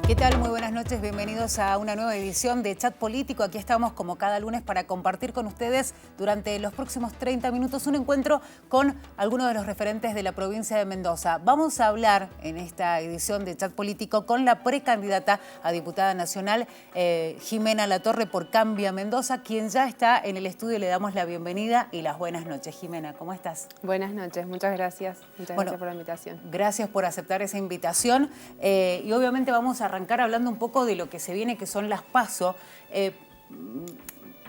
¿Qué tal? Muy buenas noches, bienvenidos a una nueva edición de Chat Político. Aquí estamos como cada lunes para compartir con ustedes durante los próximos 30 minutos un encuentro con algunos de los referentes de la provincia de Mendoza. Vamos a hablar en esta edición de Chat Político con la precandidata a diputada nacional, Jimena Latorre por Cambia Mendoza, quien ya está en el estudio. Le damos la bienvenida y las buenas noches. Jimena, ¿cómo estás? Buenas noches, muchas gracias. Muchas gracias por la invitación. Gracias por aceptar esa invitación y obviamente vamos a arrancar hablando un poco de lo que se viene, que son las PASO,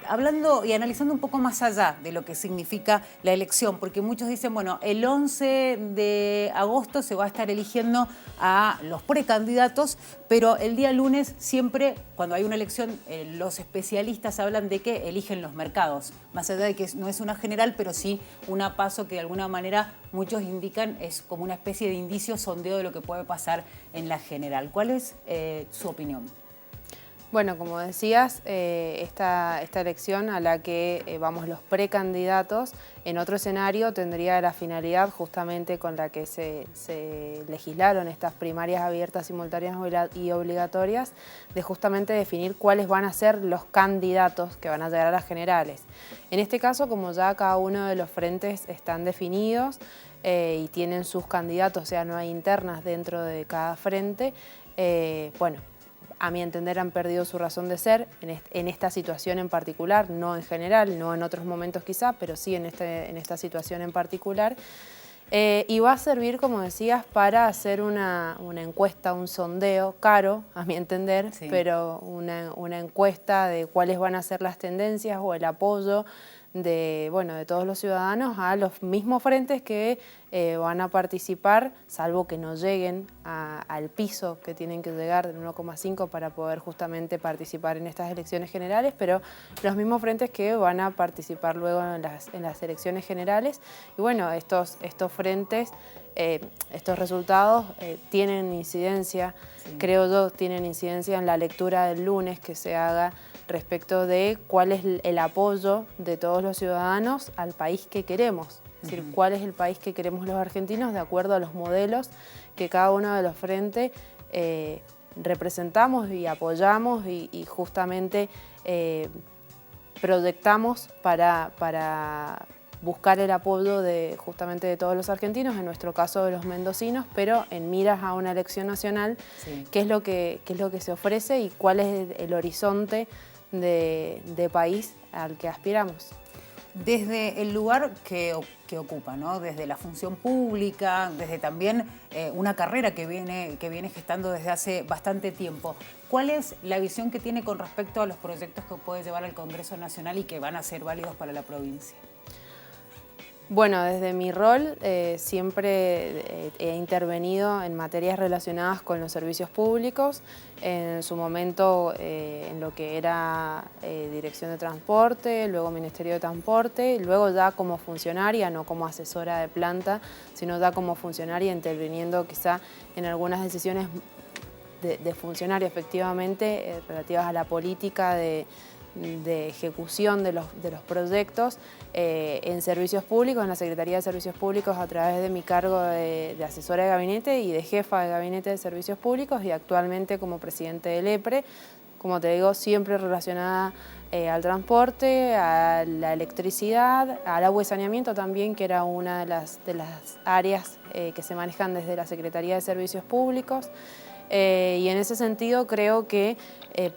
hablando y analizando un poco más allá de lo que significa la elección, porque muchos dicen, bueno, el 11 de agosto se va a estar eligiendo a los precandidatos, pero el día lunes siempre, cuando hay una elección, los especialistas hablan de que eligen los mercados, más allá de que no es una general, pero sí una PASO que de alguna manera muchos indican es como una especie de indicio, sondeo de lo que puede pasar en la general. ¿Cuál es su opinión? Bueno, como decías, esta elección a la que vamos los precandidatos, en otro escenario tendría la finalidad justamente con la que se legislaron estas primarias abiertas, simultáneas y obligatorias, de justamente definir cuáles van a ser los candidatos que van a llegar a las generales. En este caso, como ya cada uno de los frentes están definidos y tienen sus candidatos, o sea, no hay internas dentro de cada frente, bueno, a mi entender han perdido su razón de ser en esta situación en particular, no en general, no en otros momentos quizá, pero sí en esta situación en particular. Y va a servir, como decías, para hacer una encuesta, un sondeo caro, a mi entender, sí, pero una encuesta de cuáles van a ser las tendencias o el apoyo de todos los ciudadanos a los mismos frentes que van a participar, salvo que no lleguen al piso que tienen que llegar del 1,5 para poder justamente participar en estas elecciones generales, pero los mismos frentes que van a participar luego en las elecciones generales. Y bueno, estos frentes, estos resultados tienen incidencia, sí, creo yo, tienen incidencia en la lectura del lunes que se haga respecto de cuál es el apoyo de todos los ciudadanos al país que queremos. Es decir, cuál es el país que queremos los argentinos de acuerdo a los modelos que cada uno de los frentes representamos y apoyamos y justamente proyectamos para buscar el apoyo justamente de todos los argentinos, en nuestro caso de los mendocinos, pero en miras a una elección nacional, sí, qué es lo que se ofrece y cuál es el horizonte de país al que aspiramos. Desde el lugar que ocupa, ¿no? Desde la función pública, desde también una carrera que viene gestando desde hace bastante tiempo. ¿Cuál es la visión que tiene con respecto a los proyectos que puede llevar al Congreso Nacional y que van a ser válidos para la provincia? Bueno, desde mi rol siempre he intervenido en materias relacionadas con los servicios públicos, en su momento en lo que era Dirección de Transporte, luego Ministerio de Transporte, luego ya como funcionaria, no como asesora de planta, sino ya como funcionaria interviniendo quizá en algunas decisiones de funcionario efectivamente relativas a la política de ejecución de los proyectos en servicios públicos, en la Secretaría de Servicios Públicos a través de mi cargo de asesora de gabinete y de jefa de gabinete de servicios públicos y actualmente como presidente del EPRE, como te digo, siempre relacionada al transporte, a la electricidad, al agua y saneamiento también, que era una de las áreas que se manejan desde la Secretaría de Servicios Públicos. Y en ese sentido creo que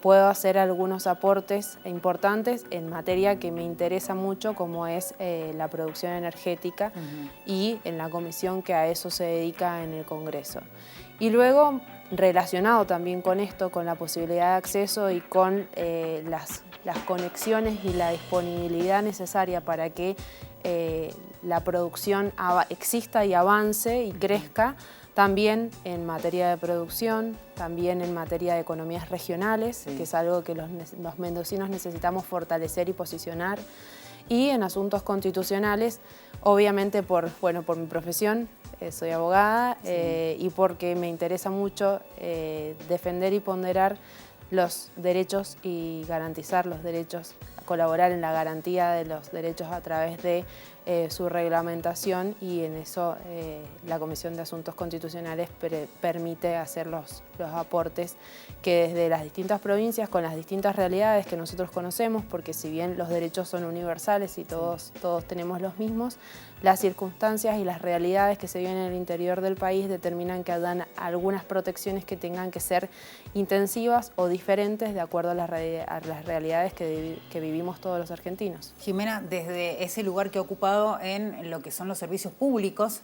puedo hacer algunos aportes importantes en materia que me interesa mucho, como es la producción energética y en la comisión que a eso se dedica en el Congreso. Y luego, relacionado también con esto, con la posibilidad de acceso y con las conexiones y la disponibilidad necesaria para que la producción exista y avance y crezca, también en materia de producción, también en materia de economías regionales, sí, que es algo que los mendocinos necesitamos fortalecer y posicionar, y en asuntos constitucionales, obviamente por mi profesión, soy abogada, sí, y porque me interesa mucho defender y ponderar los derechos y garantizar los derechos, colaborar en la garantía de los derechos a través de su reglamentación, y en eso la Comisión de Asuntos Constitucionales permite hacer los aportes que desde las distintas provincias, con las distintas realidades que nosotros conocemos, porque si bien los derechos son universales y todos tenemos los mismos, las circunstancias y las realidades que se viven en el interior del país determinan que hayan algunas protecciones que tengan que ser intensivas o diferentes de acuerdo a las realidades que vivimos todos los argentinos. Jimena, desde ese lugar que ha ocupado en lo que son los servicios públicos,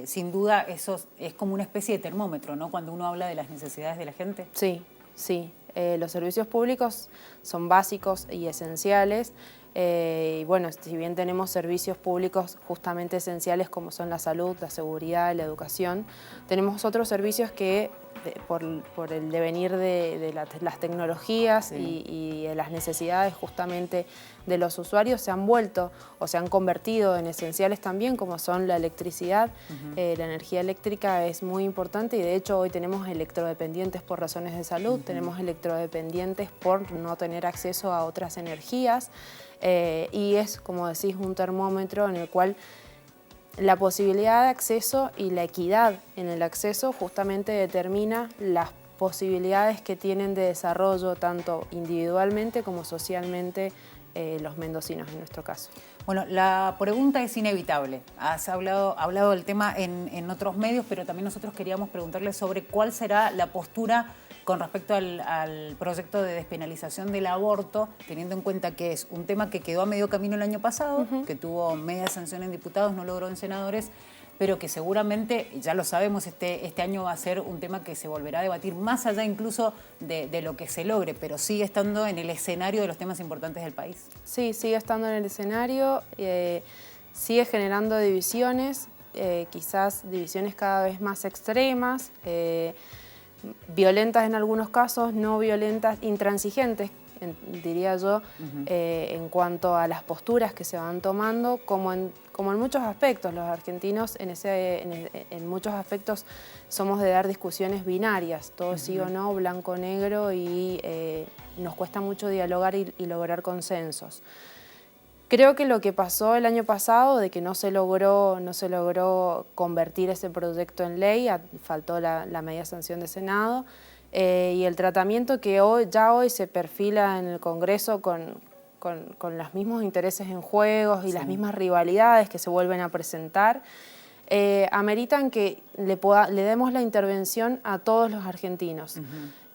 sin duda eso es como una especie de termómetro, ¿no? Cuando uno habla de las necesidades de la gente. Sí, sí. Los servicios públicos son básicos y esenciales. Y bueno, si bien tenemos servicios públicos justamente esenciales como son la salud, la seguridad, la educación, tenemos otros servicios que por el devenir de las tecnologías y de las necesidades justamente de los usuarios se han vuelto o se han convertido en esenciales también, como son la electricidad. La energía eléctrica es muy importante y de hecho hoy tenemos electrodependientes por razones de salud, tenemos electrodependientes por no tener acceso a otras energías. Y es, como decís, un termómetro en el cual la posibilidad de acceso y la equidad en el acceso justamente determina las posibilidades que tienen de desarrollo tanto individualmente como socialmente los mendocinos en nuestro caso. Bueno, la pregunta es inevitable. Has hablado del tema en otros medios, pero también nosotros queríamos preguntarle sobre cuál será la postura con respecto al proyecto de despenalización del aborto, teniendo en cuenta que es un tema que quedó a medio camino el año pasado, que tuvo media sanción en diputados, no logró en senadores, pero que seguramente, ya lo sabemos, este año va a ser un tema que se volverá a debatir más allá incluso de lo que se logre, pero sigue estando en el escenario de los temas importantes del país. Sí, sigue estando en el escenario, sigue generando divisiones, quizás divisiones cada vez más extremas, violentas en algunos casos, no violentas, intransigentes, diría yo, en cuanto a las posturas que se van tomando, como en muchos aspectos. Los argentinos en muchos aspectos somos de dar discusiones binarias, todo sí o no, blanco o negro, y nos cuesta mucho dialogar y lograr consensos. Creo que lo que pasó el año pasado, de que no se logró convertir ese proyecto en ley, faltó la media sanción de Senado, y el tratamiento que ya hoy se perfila en el Congreso con los mismos intereses en juegos y las mismas rivalidades que se vuelven a presentar, ameritan que le demos la intervención a todos los argentinos.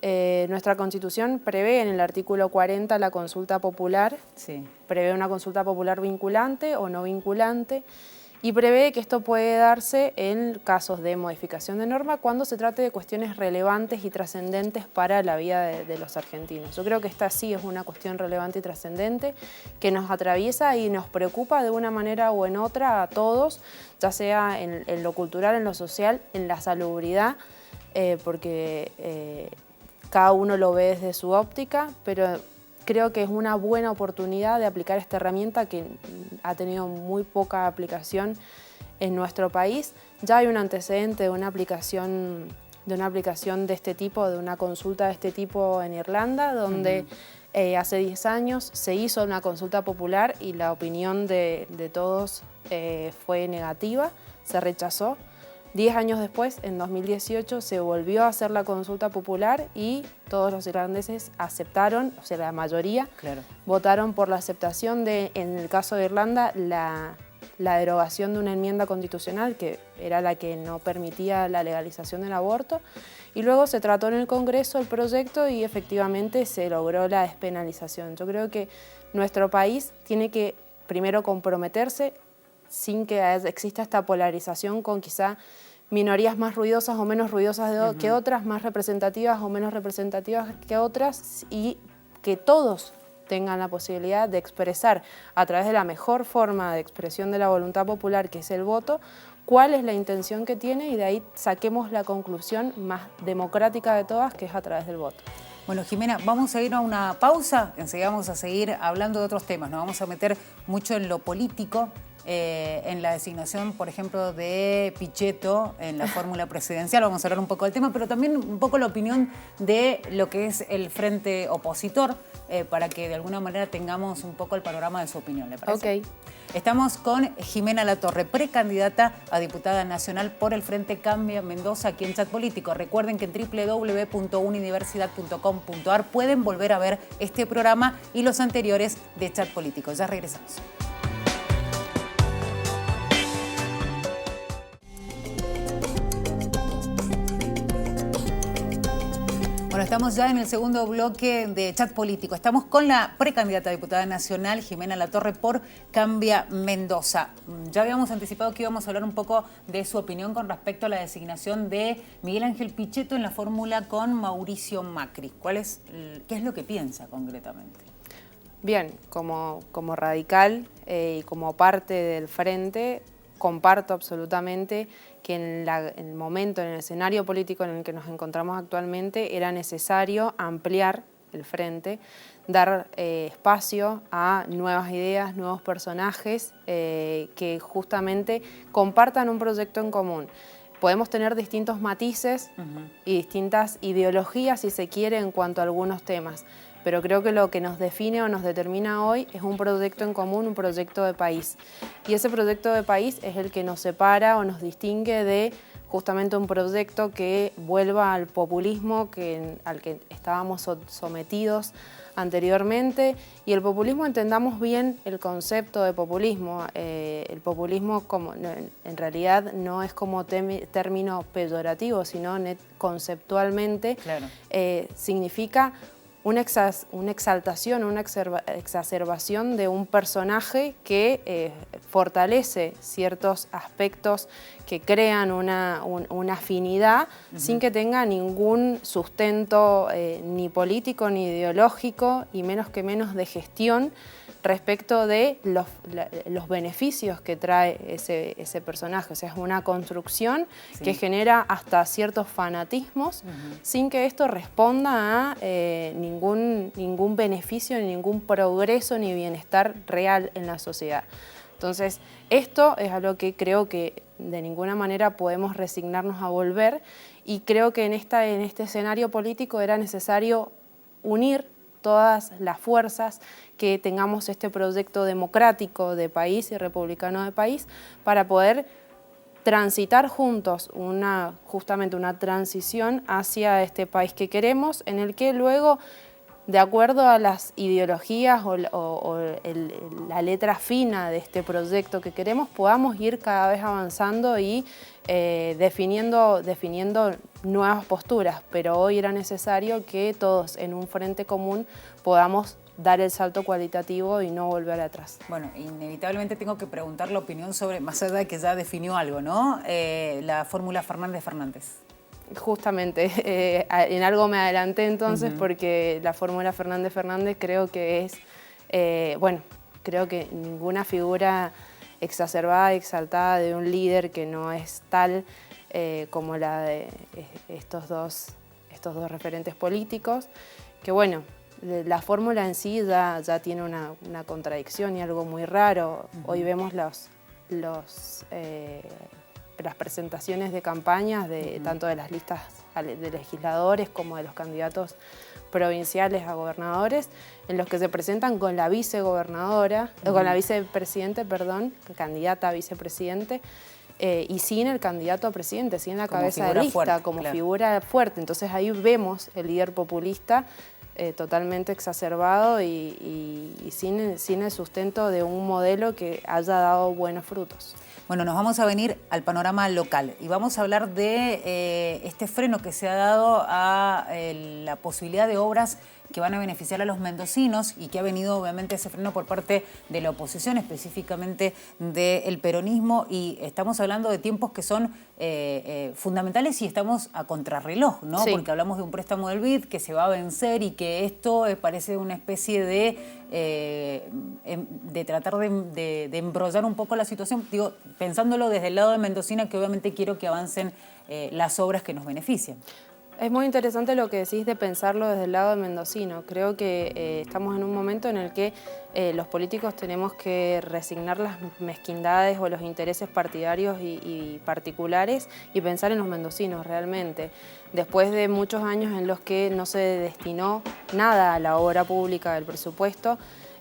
Nuestra Constitución prevé en el artículo 40 la consulta popular, prevé una consulta popular vinculante o no vinculante, y prevé que esto puede darse en casos de modificación de norma cuando se trate de cuestiones relevantes y trascendentes para la vida de los argentinos. Yo creo que esta sí es una cuestión relevante y trascendente que nos atraviesa y nos preocupa de una manera o en otra a todos, ya sea en lo cultural, en lo social, en la salubridad, porque cada uno lo ve desde su óptica, pero creo que es una buena oportunidad de aplicar esta herramienta que ha tenido muy poca aplicación en nuestro país. Ya hay un antecedente de una aplicación de este tipo, de una consulta de este tipo en Irlanda, donde hace 10 años se hizo una consulta popular y la opinión de todos fue negativa, se rechazó. 10 años después, en 2018, se volvió a hacer la consulta popular y todos los irlandeses aceptaron, o sea, la mayoría, votaron por la aceptación de, en el caso de Irlanda, la derogación de una enmienda constitucional que era la que no permitía la legalización del aborto. Y luego se trató en el Congreso el proyecto y efectivamente se logró la despenalización. Yo creo que nuestro país tiene que primero comprometerse sin que exista esta polarización con quizá minorías más ruidosas o menos ruidosas que otras, más representativas o menos representativas que otras, y que todos tengan la posibilidad de expresar a través de la mejor forma de expresión de la voluntad popular, que es el voto, cuál es la intención que tiene, y de ahí saquemos la conclusión más democrática de todas, que es a través del voto. Bueno, Jimena, vamos a ir a una pausa, enseguida vamos a seguir hablando de otros temas, nos vamos a meter mucho en lo político, en la designación, por ejemplo, de Pichetto en la fórmula presidencial, vamos a hablar un poco del tema, pero también un poco la opinión de lo que es el frente opositor, para que de alguna manera tengamos un poco el panorama de su opinión, ¿le parece? Ok. Estamos con Jimena Latorre, precandidata a diputada nacional por el Frente Cambia Mendoza aquí en Chat Político. Recuerden que en www.unidiversidad.com.ar pueden volver a ver este programa y los anteriores de Chat Político. Ya regresamos. Bueno, estamos ya en el segundo bloque de Chat Político. Estamos con la precandidata a diputada nacional, Jimena Latorre, por Cambia Mendoza. Ya habíamos anticipado que íbamos a hablar un poco de su opinión con respecto a la designación de Miguel Ángel Pichetto en la fórmula con Mauricio Macri. ¿Qué es lo que piensa concretamente? Bien, como radical y como parte del frente, comparto absolutamente que en el momento, en el escenario político en el que nos encontramos actualmente, era necesario ampliar el frente, dar espacio a nuevas ideas, nuevos personajes que justamente compartan un proyecto en común. Podemos tener distintos matices y distintas ideologías, si se quiere, en cuanto a algunos temas, pero creo que lo que nos define o nos determina hoy es un proyecto en común, un proyecto de país. Y ese proyecto de país es el que nos separa o nos distingue de justamente un proyecto que vuelva al populismo al que estábamos sometidos anteriormente. Y el populismo, entendamos bien el concepto de populismo. El populismo en realidad no es como término peyorativo, sino conceptualmente claro. Significa una exaltación, una exacerbación de un personaje que fortalece ciertos aspectos que crean una afinidad sin que tenga ningún sustento ni político ni ideológico y menos de gestión respecto de los beneficios que trae ese personaje. O sea, es una construcción que genera hasta ciertos fanatismos sin que esto responda a ningún beneficio, ni ningún progreso ni bienestar real en la sociedad. Entonces, esto es algo que creo que de ninguna manera podemos resignarnos a volver, y creo que en este escenario político era necesario unir todas las fuerzas, que tengamos este proyecto democrático de país y republicano de país para poder transitar juntos justamente una transición hacia este país que queremos, en el que luego, de acuerdo a las ideologías o la letra fina de este proyecto que queremos, podamos ir cada vez avanzando y definiendo nuevas posturas. Pero hoy era necesario que todos en un frente común podamos dar el salto cualitativo y no volver atrás. Bueno, inevitablemente tengo que preguntar la opinión sobre, más allá de que ya definió algo, ¿no? La fórmula Fernández-Fernández. Justamente, en algo me adelanté entonces, porque la fórmula Fernández-Fernández creo que es, creo que ninguna figura exacerbada y exaltada de un líder que no es tal como la de estos dos referentes políticos, que bueno, la fórmula en sí ya tiene una contradicción y algo muy raro. Hoy vemos las presentaciones de campañas tanto de las listas de legisladores como de los candidatos provinciales a gobernadores, en los que se presentan con la vicegobernadora, con la vicepresidente, perdón, candidata a vicepresidente, y sin el candidato a presidente, sin la cabeza de lista, fuerte, como figura fuerte. Entonces ahí vemos el líder populista totalmente exacerbado y sin el sustento de un modelo que haya dado buenos frutos. Bueno, nos vamos a venir al panorama local y vamos a hablar de este freno que se ha dado a la posibilidad de obras que van a beneficiar a los mendocinos, y que ha venido obviamente ese freno por parte de la oposición, específicamente del peronismo, y estamos hablando de tiempos que son fundamentales y estamos a contrarreloj, ¿no? Sí. Porque hablamos de un préstamo del BID que se va a vencer y que esto parece una especie de tratar de embrollar un poco la situación, digo, pensándolo desde el lado de Mendocina, que obviamente quiero que avancen las obras que nos benefician. Es muy interesante lo que decís de pensarlo desde el lado de mendocino. Creo que estamos en un momento en el que los políticos tenemos que resignar las mezquindades o los intereses partidarios y particulares y pensar en los mendocinos realmente. Después de muchos años en los que no se destinó nada a la obra pública del presupuesto,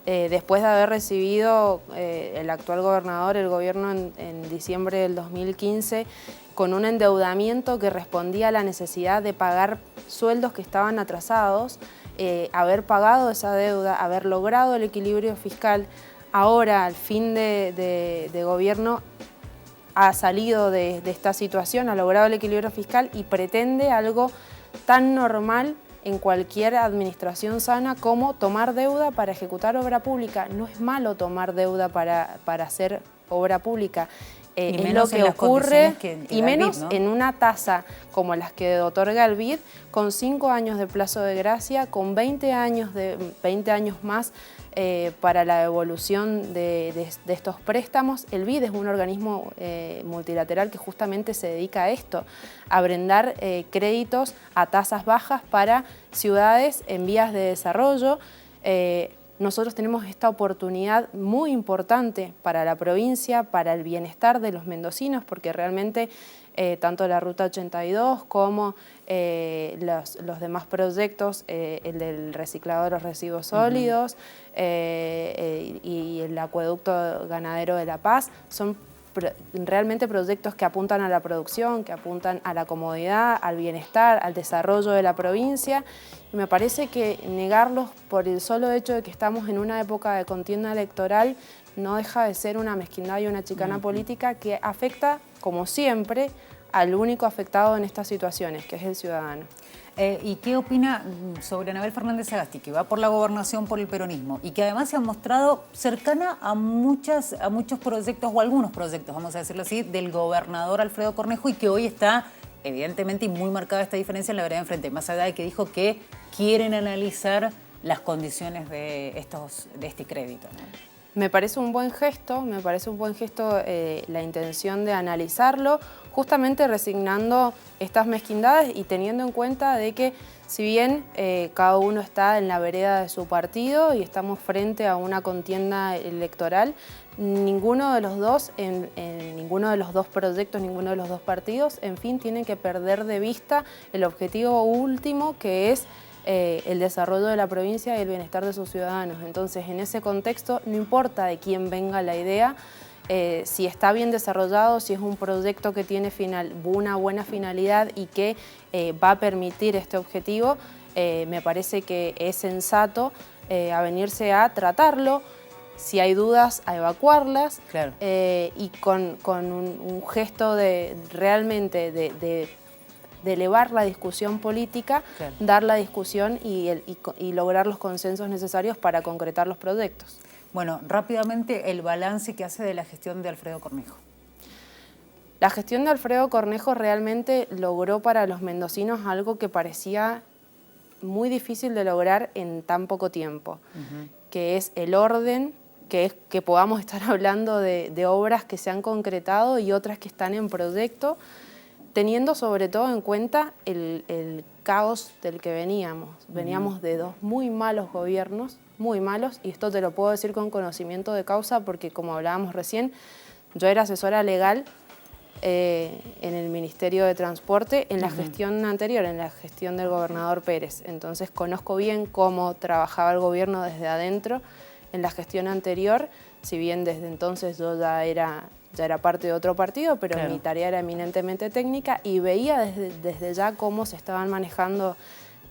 después de haber recibido el actual gobernador, el gobierno en diciembre del 2015, con un endeudamiento que respondía a la necesidad de pagar sueldos que estaban atrasados, haber pagado esa deuda, haber logrado el equilibrio fiscal, ahora al fin de gobierno ha salido de esta situación, ha logrado el equilibrio fiscal y pretende algo tan normal en cualquier administración sana como tomar deuda para ejecutar obra pública. No es malo tomar deuda para hacer obra pública. Es lo que ocurre, y menos BID, ¿no? En una tasa como las que otorga el BID, con 5 años de plazo de gracia, con 20 años más para la devolución de estos préstamos. El BID es un organismo multilateral que justamente se dedica a esto, a brindar créditos a tasas bajas para ciudades en vías de desarrollo. Nosotros tenemos esta oportunidad muy importante para la provincia, para el bienestar de los mendocinos, porque realmente tanto la Ruta 82 como los demás proyectos, el del reciclado de los residuos sólidos y el acueducto ganadero de La Paz, son realmente proyectos que apuntan a la producción, que apuntan a la comodidad, al bienestar, al desarrollo de la provincia. Y me parece que negarlos por el solo hecho de que estamos en una época de contienda electoral no deja de ser una mezquindad y una chicana política que afecta, como siempre, al único afectado en estas situaciones, que es el ciudadano. ¿Y qué opina sobre Anabel Fernández Sagasti, que va por la gobernación por el peronismo y que además se ha mostrado cercana a muchos proyectos, o algunos proyectos, vamos a decirlo así, del gobernador Alfredo Cornejo, y que hoy está evidentemente y muy marcada esta diferencia en la vereda enfrente, más allá de que dijo que quieren analizar las condiciones de este crédito, ¿no? Me parece un buen gesto la intención de analizarlo, justamente resignando estas mezquindades y teniendo en cuenta de que si bien cada uno está en la vereda de su partido y estamos frente a una contienda electoral, ninguno de los dos, en ninguno de los dos proyectos, ninguno de los dos partidos, en fin, tienen que perder de vista el objetivo último, que es el desarrollo de la provincia y el bienestar de sus ciudadanos. Entonces, en ese contexto, no importa de quién venga la idea, si está bien desarrollado, si es un proyecto que tiene una buena finalidad y que va a permitir este objetivo, me parece que es sensato avenirse a tratarlo. Si hay dudas, a evacuarlas, claro. Y con un gesto realmente de elevar la discusión política, claro, dar la discusión y lograr los consensos necesarios para concretar los proyectos. Bueno, rápidamente el balance que hace de la gestión de Alfredo Cornejo. La gestión de Alfredo Cornejo realmente logró para los mendocinos algo que parecía muy difícil de lograr en tan poco tiempo, que es el orden, que es que podamos estar hablando de obras que se han concretado y otras que están en proyecto, teniendo sobre todo en cuenta el caos del que veníamos. Veníamos de 2 muy malos gobiernos, muy malos, y esto te lo puedo decir con conocimiento de causa porque, como hablábamos recién, yo era asesora legal en el Ministerio de Transporte en la gestión anterior, en la gestión del gobernador Pérez. Entonces conozco bien cómo trabajaba el gobierno desde adentro en la gestión anterior, si bien desde entonces yo ya era parte de otro partido, pero claro, mi tarea era eminentemente técnica y veía desde ya cómo se estaban manejando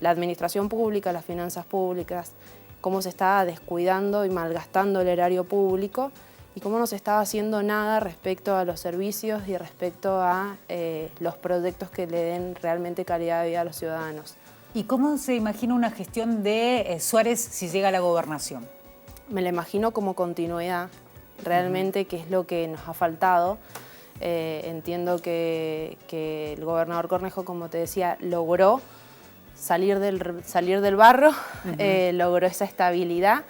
la administración pública, las finanzas públicas, cómo se estaba descuidando y malgastando el erario público y cómo no se estaba haciendo nada respecto a los servicios y respecto a los proyectos que le den realmente calidad de vida a los ciudadanos. ¿Y cómo se imagina una gestión de Suárez si llega a la gobernación? Me la imagino como continuidad, realmente, que es lo que nos ha faltado. Entiendo que el gobernador Cornejo, como te decía, logró salir del barro, logró esa estabilidad,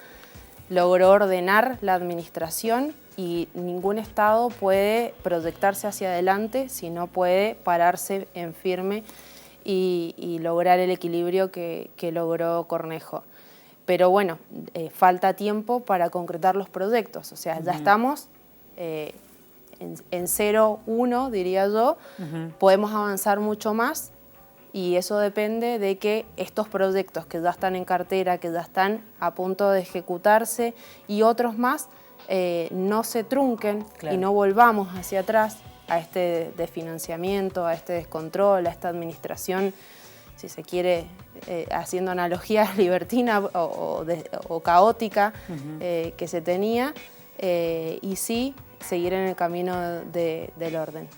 logró ordenar la administración y ningún Estado puede proyectarse hacia adelante si no puede pararse en firme y lograr el equilibrio que logró Cornejo. Pero bueno, falta tiempo para concretar los proyectos, o sea, ya estamos en 0-1, diría yo, podemos avanzar mucho más y eso depende de que estos proyectos que ya están en cartera, que ya están a punto de ejecutarse y otros más, no se trunquen y no volvamos hacia atrás a este desfinanciamiento, a este descontrol, a esta administración, si se quiere, haciendo analogía libertina o caótica que se tenía, y sí seguir en el camino del orden.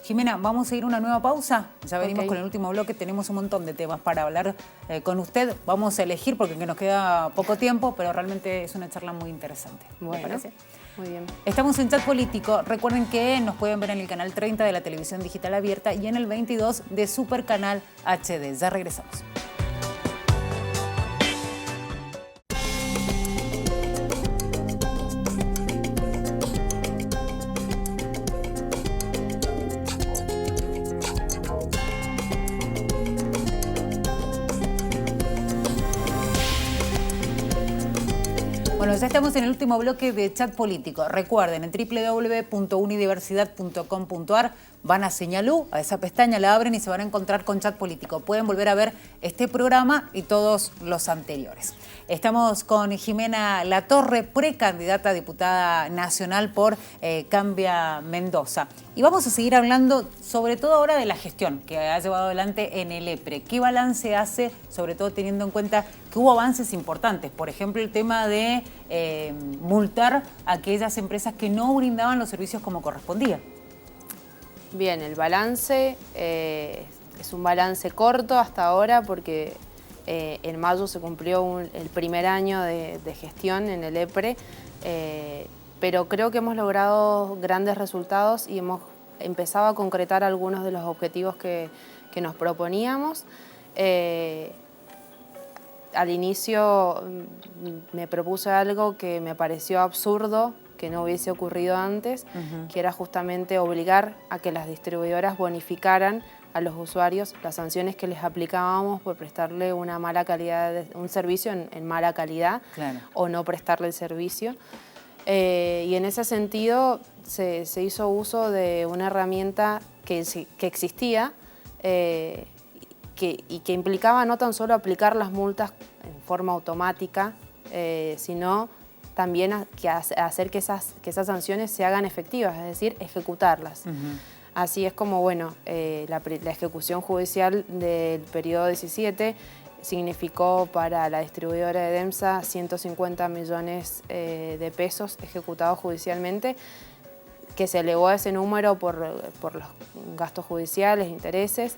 Jimena, vamos a ir a una nueva pausa. Ya venimos con el último bloque. Tenemos un montón de temas para hablar con usted. Vamos a elegir porque nos queda poco tiempo, pero realmente es una charla muy interesante. Bueno, ¿me parece? Muy bien. Estamos en Chat Político. Recuerden que nos pueden ver en el canal 30 de la televisión digital abierta y en el 22 de Super Canal HD. Ya regresamos. Bueno, ya estamos en el último bloque de Chat Político. Recuerden, en www.unidiversidad.com.ar van a Señalú, a esa pestaña la abren y se van a encontrar con Chat Político. Pueden volver a ver este programa y todos los anteriores. Estamos con Jimena Latorre, precandidata a diputada nacional por Cambia Mendoza. Y vamos a seguir hablando sobre todo ahora de la gestión que ha llevado adelante en el EPRE. ¿Qué balance hace, sobre todo teniendo en cuenta que hubo avances importantes? Por ejemplo, el tema de multar a aquellas empresas que no brindaban los servicios como correspondía. Bien, el balance es un balance corto hasta ahora porque en mayo se cumplió el primer año de gestión en el EPRE, pero creo que hemos logrado grandes resultados y hemos empezado a concretar algunos de los objetivos que nos proponíamos. Al inicio me propuse algo que me pareció absurdo, que no hubiese ocurrido antes, que era justamente obligar a que las distribuidoras bonificaran a los usuarios las sanciones que les aplicábamos por prestarle una mala calidad, un servicio en mala calidad, o no prestarle el servicio. Y en ese sentido se hizo uso de una herramienta que existía y que implicaba no tan solo aplicar las multas en forma automática, sino también hacer que esas sanciones se hagan efectivas, es decir, ejecutarlas. Así es como, bueno, la ejecución judicial del periodo 17 significó para la distribuidora de DEMSA 150 millones de pesos ejecutados judicialmente, que se elevó a ese número por los gastos judiciales, intereses,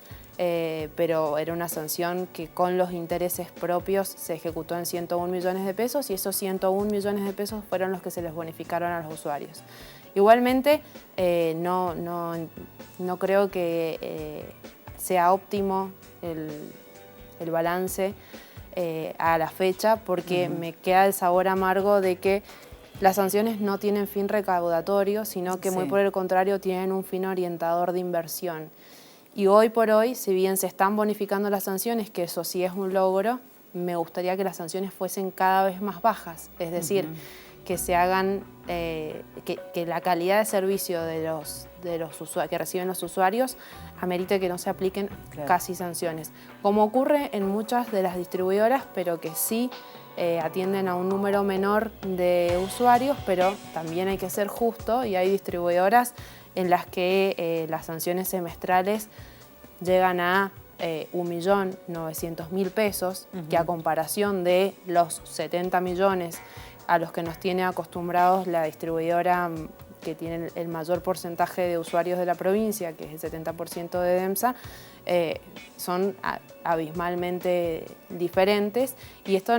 pero era una sanción que con los intereses propios se ejecutó en 101 millones de pesos y esos 101 millones de pesos fueron los que se les bonificaron a los usuarios. Igualmente, no creo que sea óptimo el balance a la fecha porque me queda el sabor amargo de que las sanciones no tienen fin recaudatorio, sino que muy por el contrario tienen un fin orientador de inversión. Y hoy por hoy, si bien se están bonificando las sanciones, que eso sí es un logro, me gustaría que las sanciones fuesen cada vez más bajas, es decir, que se hagan, que la calidad de servicio que reciben los usuarios amerite que no se apliquen casi sanciones, como ocurre en muchas de las distribuidoras, pero que sí atienden a un número menor de usuarios, pero también hay que ser justo y hay distribuidoras en las que las sanciones semestrales llegan a 1.900.000 pesos, que a comparación de los 70 millones a los que nos tiene acostumbrados la distribuidora que tiene el mayor porcentaje de usuarios de la provincia, que es el 70% de DEMSA, son abismalmente diferentes y esto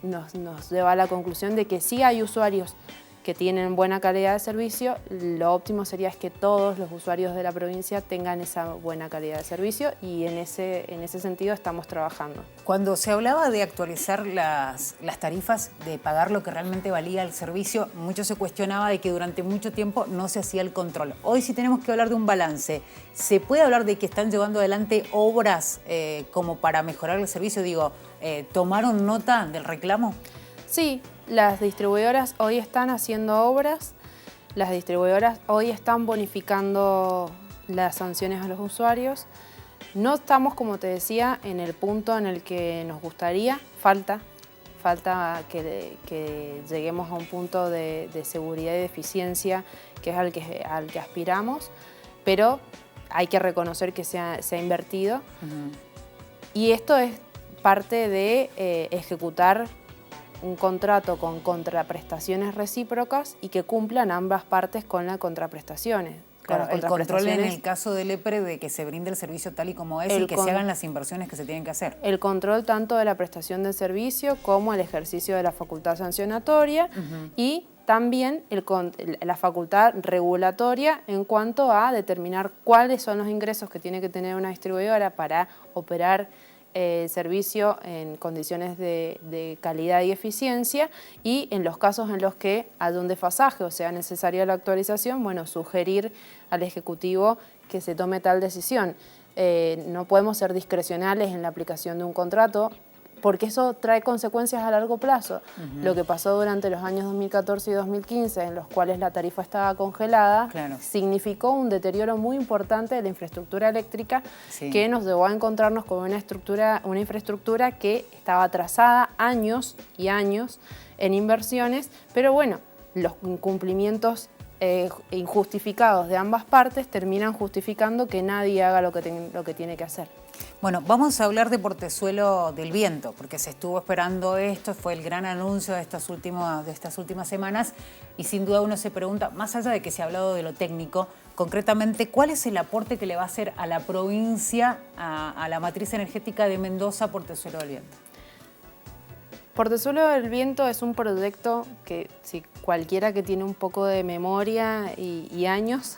nos lleva a la conclusión de que sí hay usuarios que tienen buena calidad de servicio, lo óptimo sería es que todos los usuarios de la provincia tengan esa buena calidad de servicio y en ese sentido estamos trabajando. Cuando se hablaba de actualizar las tarifas, de pagar lo que realmente valía el servicio, mucho se cuestionaba de que durante mucho tiempo no se hacía el control. Hoy sí tenemos que hablar de un balance. ¿Se puede hablar de que están llevando adelante obras como para mejorar el servicio? Digo, ¿tomaron nota del reclamo? Sí, las distribuidoras hoy están haciendo obras, las distribuidoras hoy están bonificando las sanciones a los usuarios. No estamos, como te decía, en el punto en el que nos gustaría, falta que lleguemos a un punto de seguridad y de eficiencia que es al que aspiramos, pero hay que reconocer que se ha invertido. Y esto es parte de ejecutar un contrato con contraprestaciones recíprocas y que cumplan ambas partes con las contraprestaciones. Claro, el control en el caso del EPRE de que se brinde el servicio tal y como es y que se hagan las inversiones que se tienen que hacer. El control tanto de la prestación del servicio como el ejercicio de la facultad sancionatoria y también la facultad regulatoria en cuanto a determinar cuáles son los ingresos que tiene que tener una distribuidora para operar servicio en condiciones de calidad y eficiencia y en los casos en los que haya un desfasaje o sea necesaria la actualización, bueno, sugerir al Ejecutivo que se tome tal decisión. No podemos ser discrecionales en la aplicación de un contrato porque eso trae consecuencias a largo plazo. Lo que pasó durante los años 2014 y 2015, en los cuales la tarifa estaba congelada, significó un deterioro muy importante de la infraestructura eléctrica que nos llevó a encontrarnos con una infraestructura que estaba atrasada años y años en inversiones, pero bueno, los incumplimientos injustificados de ambas partes terminan justificando que nadie haga lo que tiene que hacer. Bueno, vamos a hablar de Portezuelo del Viento, porque se estuvo esperando esto, fue el gran anuncio de estas últimas semanas y sin duda uno se pregunta, más allá de que se ha hablado de lo técnico, concretamente, ¿cuál es el aporte que le va a hacer a la provincia, a la matriz energética de Mendoza, Portezuelo del Viento? Portezuelo del Viento es un proyecto que si cualquiera que tiene un poco de memoria y años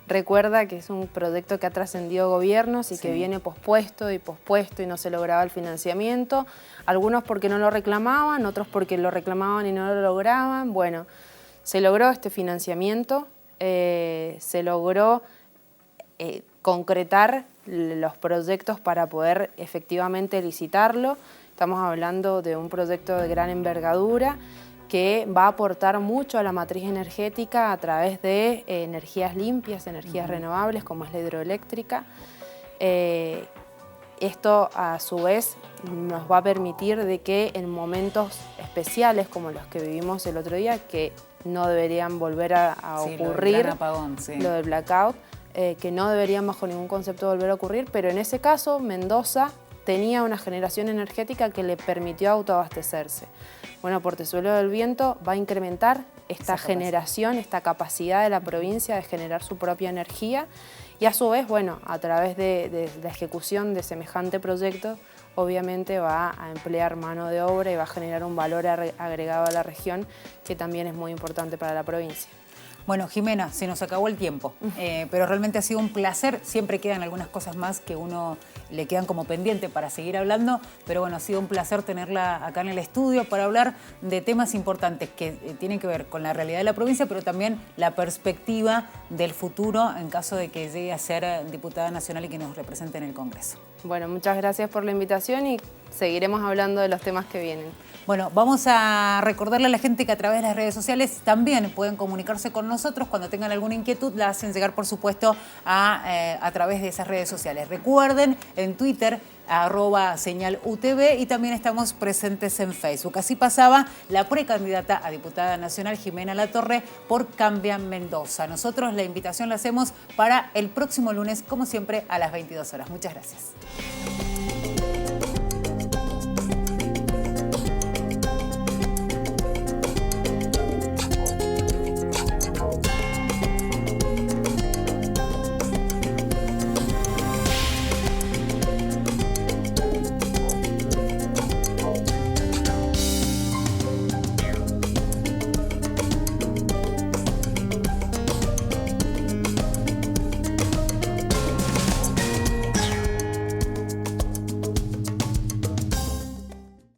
recuerda que es un proyecto que ha trascendido gobiernos y que viene pospuesto y no se lograba el financiamiento. Algunos porque no lo reclamaban, otros porque lo reclamaban y no lo lograban. Bueno, se logró este financiamiento, se logró concretar los proyectos para poder efectivamente licitarlo. Estamos hablando de un proyecto de gran envergadura que va a aportar mucho a la matriz energética a través de energías limpias, energías renovables como es la hidroeléctrica. Esto a su vez nos va a permitir de que en momentos especiales como los que vivimos el otro día, que no deberían volver a ocurrir, lo del blackout, que no deberían bajo ningún concepto volver a ocurrir, pero en ese caso Mendoza tenía una generación energética que le permitió autoabastecerse. Bueno, Portezuelo del Viento va a incrementar esta generación, esta capacidad de la provincia de generar su propia energía y a su vez, bueno, a través de la ejecución de semejante proyecto, obviamente va a emplear mano de obra y va a generar un valor agregado a la región que también es muy importante para la provincia. Bueno, Jimena, se nos acabó el tiempo, pero realmente ha sido un placer. Siempre quedan algunas cosas más que uno le quedan como pendiente para seguir hablando, pero bueno, ha sido un placer tenerla acá en el estudio para hablar de temas importantes que tienen que ver con la realidad de la provincia, pero también la perspectiva del futuro en caso de que llegue a ser diputada nacional y que nos represente en el Congreso. Bueno, muchas gracias por la invitación y seguiremos hablando de los temas que vienen. Bueno, vamos a recordarle a la gente que a través de las redes sociales también pueden comunicarse con nosotros. Cuando tengan alguna inquietud, la hacen llegar, por supuesto, a través de esas redes sociales. Recuerden, en Twitter, @señalutv y también estamos presentes en Facebook. Así pasaba la precandidata a diputada nacional, Jimena Latorre, por Cambia Mendoza. Nosotros la invitación la hacemos para el próximo lunes, como siempre, a las 22 horas. Muchas gracias.